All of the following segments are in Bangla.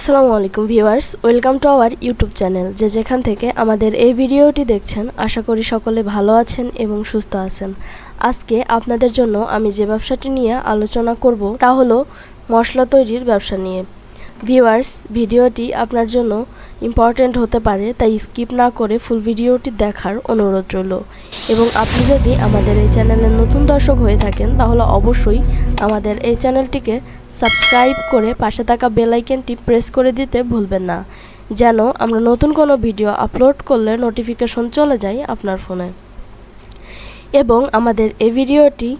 আসসালামু আলাইকুম viewers, welcome to our YouTube channel. যেখান থেকে আমাদের এই ভিডিওটি দেখছেন, আশা করি সকলে ভালো আছেন এবং সুস্থ আছেন। আজকে আপনাদের জন্য আমি যে ব্যবসাটি নিয়ে আলোচনা করব তা হলো মশলা তৈরির ব্যবসা নিয়ে। ভিউয়ার্স, ভিডিওটি আপনার জন্য ইম্পর্ট্যান্ট হতে পারে, তাই স্কিপ না করে ফুল ভিডিওটি দেখার অনুরোধ রইল। এবং আপনি যদি আমাদের এই চ্যানেলের নতুন দর্শক হয়ে থাকেন তাহলে অবশ্যই আমাদের এই চ্যানেলটিকে সাবস্ক্রাইব করে পাশে থাকা বেল আইকনটি প্রেস করে দিতে ভুলবেন না, যেন আমরা নতুন কোনো ভিডিও আপলোড করলে নোটিফিকেশন চলে যায় আপনার ফোনে। এবং আমাদের এই ভিডিওটি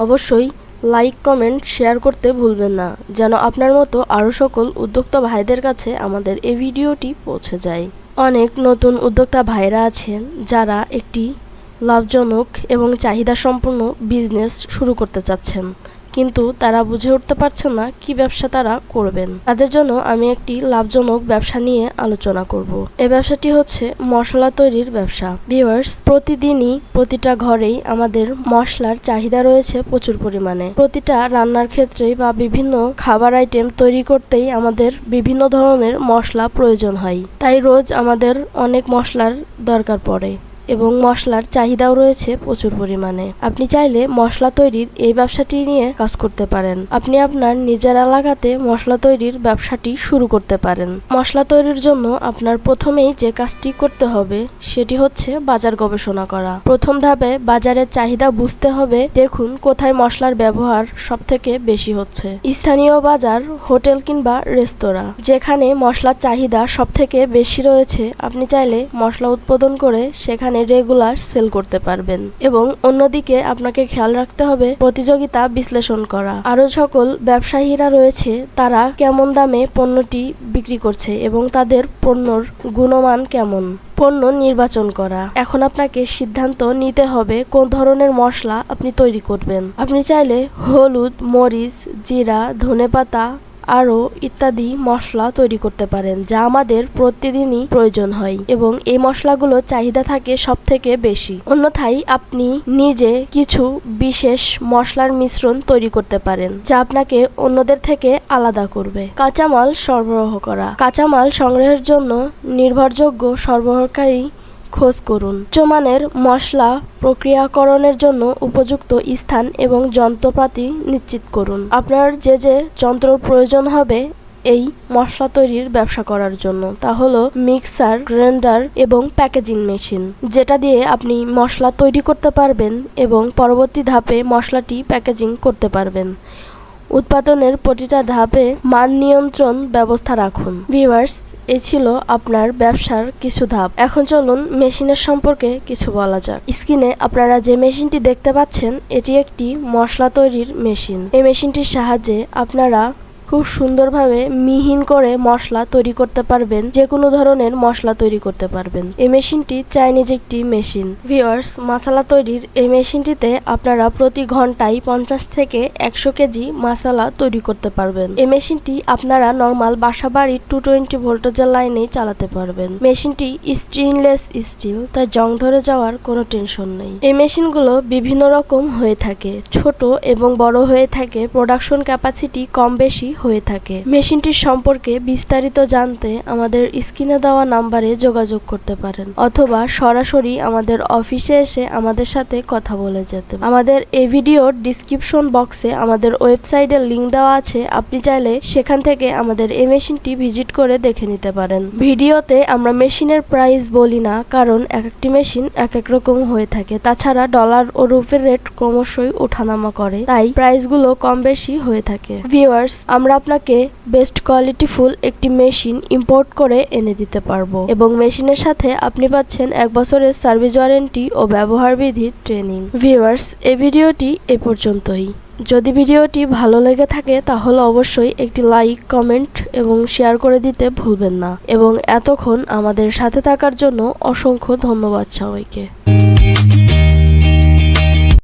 অবশ্যই লাইক, কমেন্ট, শেয়ার করতে ভুলবেন না, যেন আপনার মতো আরও সকল উদ্যোক্তা ভাইদের কাছে আমাদের এই ভিডিওটি পৌঁছে যায়। অনেক নতুন উদ্যোক্তা ভাইরা আছেন যারা একটি লাভজনক এবং চাহিদা সম্পন্ন বিজনেস শুরু করতে চাচ্ছেন, কিন্তু তারা বুঝে উঠতে পারছেন না কি ব্যবসা তারা করবেন। তাদের জন্য আমি একটি লাভজনক ব্যবসা নিয়ে আলোচনা করব। এই ব্যবসাটি হচ্ছে মশলা তৈরির ব্যবসা। ভিউয়ার্স, প্রতিদিনই প্রতিটা ঘরেই আমাদের মশলার চাহিদা রয়েছে প্রচুর পরিমাণে। প্রতিটা রান্নার ক্ষেত্রে বা বিভিন্ন খাবার আইটেম তৈরি করতেই আমাদের বিভিন্ন ধরনের মশলা প্রয়োজন হয়, তাই রোজ আমাদের অনেক মশলার দরকার পড়ে এবং মশলার চাহিদাও রয়েছে প্রচুর পরিমাণে। আপনি চাইলে মশলা তৈরির এই ব্যবসাটি নিয়ে কাজ করতে পারেন। আপনি আপনার নিজের এলাকাতে মশলা তৈরির ব্যবসাটি শুরু করতে পারেন। মশলা তৈরির জন্য আপনার প্রথমেই যে কাজটি করতে হবে সেটি হচ্ছে বাজার গবেষণা করা। প্রথম ধাপে বাজারের চাহিদা বুঝতে হবে। দেখুন কোথায় মশলার ব্যবহার সব থেকে বেশি হচ্ছে। স্থানীয় বাজার, হোটেল কিংবা রেস্তোরাঁ, যেখানে মশলার চাহিদা সব থেকে বেশি রয়েছে, আপনি চাইলে মশলা উৎপাদন করে সেখানে রেগুলার সেল করতে পারবেন। এবং অন্যদিকে আপনাকে খেয়াল রাখতে হবে প্রতিযোগিতা বিশ্লেষণ করা। আরো সকল ব্যবসায়ীরা রয়েছে, তারা কেমন দামে পণ্যটি বিক্রি করছে এবং তাদের পণ্যর গুণমান কেমন। পণ্য নির্বাচন করা। এখন আপনাকে সিদ্ধান্ত নিতে হবে কোন ধরনের মশলা আপনি তৈরি করবেন। আপনি চাইলে হলুদ, মরিচ, জিরা, ধনেপাতা আরও ইত্যাদি মশলা তৈরি করতে পারেন, যা আমাদের প্রতিদিনই প্রয়োজন হয় এবং এই মশলাগুলো চাহিদা থাকে সব থেকে বেশি। অন্যথায় আপনি নিজে কিছু বিশেষ মশলার মিশ্রণ তৈরি করতে পারেন, যা আপনাকে অন্যদের থেকে আলাদা করবে। কাঁচামাল সরবরাহ করা। কাঁচামাল সংগ্রহের জন্য নির্ভরযোগ্য সরবরাহকারী খোঁজ করুন। উচ্চমানের মশলা প্রক্রিয়াকরণের জন্য উপযুক্ত স্থান এবং যন্ত্রপাতি নিশ্চিত করুন। আপনার যে যন্ত্রের প্রয়োজন হবে এই মশলা তৈরির ব্যবসা করার জন্য, তা হলো মিক্সার, গ্রাইন্ডার এবং প্যাকেজিং মেশিন, যেটা দিয়ে আপনি মশলা তৈরি করতে পারবেন এবং পরবর্তী ধাপে মশলাটি প্যাকেজিং করতে পারবেন। উৎপাদনের প্রতিটা ধাপে মান নিয়ন্ত্রণ ব্যবস্থা রাখুন। ভিউয়ার্স, এই ছিল আপনার ব্যবসার কিছু ধাপ। এখন চলুন মেশিনের সম্পর্কে কিছু বলা যাক। স্ক্রিনে আপনারা যে মেশিনটি দেখতে পাচ্ছেন, এটি একটি মশলা তৈরির মেশিন। এই মেশিনটির সাহায্যে আপনারা খুব সুন্দরভাবে মিহিন করে মশলা তৈরি করতে পারবেন, যে কোনো ধরনের মশলা তৈরি করতে পারবেন। এই মেশিনটি চাইনিজ একটি মেশিন। ভিউয়ার্স, মাসালা তৈরির এই মেশিনটিতে আপনারা প্রতি ঘন্টায় 50 থেকে 100 কেজি মাসালা তৈরি করতে পারবেন। এই মেশিনটি আপনারা নর্মাল বাসা বাড়ির 220 ভোল্টেজের লাইনে চালাতে পারবেন। মেশিনটি স্টেইনলেস স্টিল, তাই জং ধরে যাওয়ার কোনো টেনশন নেই। এই মেশিনগুলো বিভিন্ন রকম হয়ে থাকে, ছোট এবং বড় হয়ে থাকে। প্রোডাকশন ক্যাপাসিটি কম বেশি হয়ে থাকে। মেশিনটির সম্পর্কে বিস্তারিত জানতে আমাদের স্ক্রিনে দেওয়া নাম্বারে যোগাযোগ করতে পারেন, অথবা সরাসরি আমাদের অফিসে এসে আমাদের সাথে কথা বলে যেতে। আমাদের এই ভিডিওর ডিসক্রিপশন বক্সে আমাদের ওয়েবসাইটের লিংক দেওয়া আছে, আপনি চাইলে সেখান থেকে আমাদের এই মেশিনটি ভিজিট করে দেখে নিতে পারেন। ভিডিওতে আমরা মেশিনের প্রাইস বলি না, কারণ এক একটি মেশিন এক এক রকম হয়ে থাকে। তাছাড়া ডলার ও রুপির রেট ক্রমশই ওঠানামা করে, তাই প্রাইসগুলো কম বেশি হয়ে থাকে। ভিউয়ার্স, আমরা আপনাকে বেস্ট কোয়ালিটি ফুল একটি মেশিন ইম্পোর্ট করে এনে দিতে পারবো এবং মেশিনের সাথে আপনি পাচ্ছেন 1 বছরের সার্ভিস ওয়ারেন্টি ও ব্যবহার বিধি ট্রেনিং। ভিউয়ার্স, এই ভিডিওটি এ পর্যন্তই। যদি ভিডিওটি ভালো লেগে থাকে তাহলে অবশ্যই একটি লাইক, কমেন্ট এবং শেয়ার করে দিতে ভুলবেন না। এবং এতক্ষণ আমাদের সাথে থাকার জন্য অসংখ্য ধন্যবাদ সবাইকে।